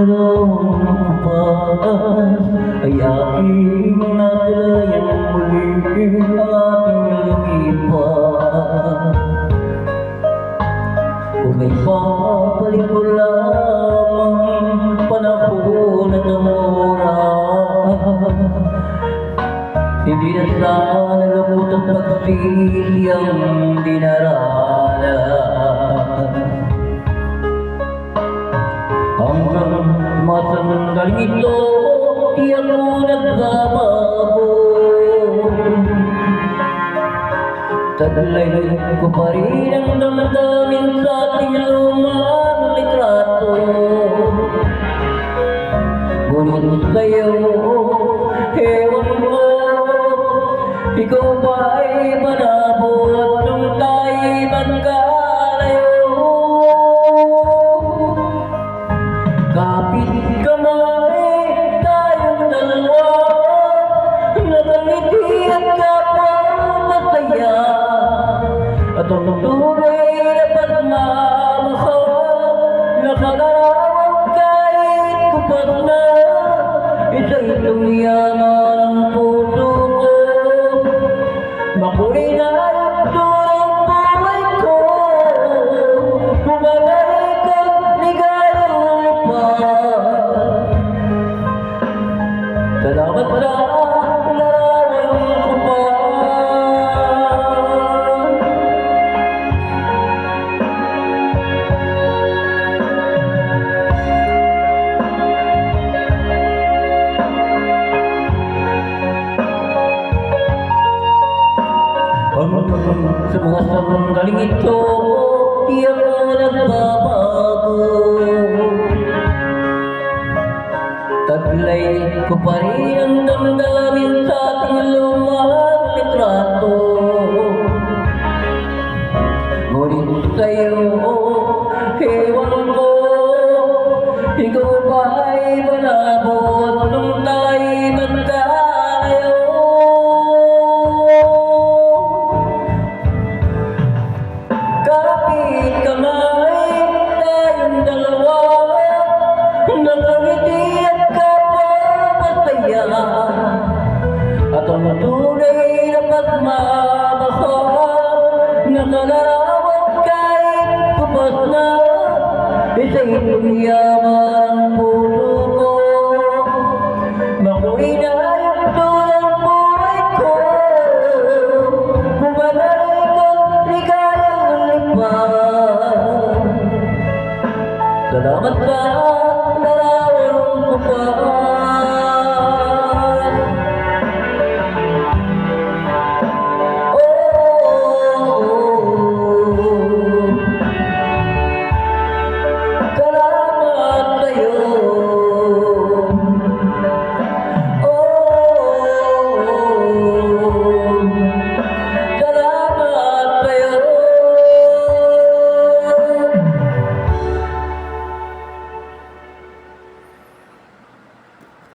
dalawang pa ay aking nasilayan muli ang aking lumipat. Kung may papalik ko lamang panahon at ang oras, hindi na sana lubot at pagsisi ang dinaranas. Hanggang masandaling ito, di ako nagbabago. Taglay ko pa rin ang damdamin sa ating lumang litrato. Ngunit sa'yo, ewan ko, ikaw ba'y manabot nung tayo'y magkalayo? Kapit kamay tayong dalawa, nakangiti at kapwa masaya, at ang tunay na pagmamahal, nakalawag kahit kupas na, isa itong yaman ang puso ko. Makulay na ito ang buhay ko, bumabalik at ligayang lipat. Salamat sa larawan ko pa. Sa mga sandaling ito, di ako nagbabago. Taglay ko pa rin ang damdamin sa ating lumang litrato. Ngunit sa'yo, ewan ko, ikaw ba'y manabot nung tayo'y magkalayo? Kapit kamay tayong dalawa, nakangiti at kapwa masaya, at ang tunay na pagmamahal, nakalawag kahit kupas na, isa itong yaman ang puso ko. Makulay na ito ang buhay ko, bumabalik at ligayang lipat. Salamat sa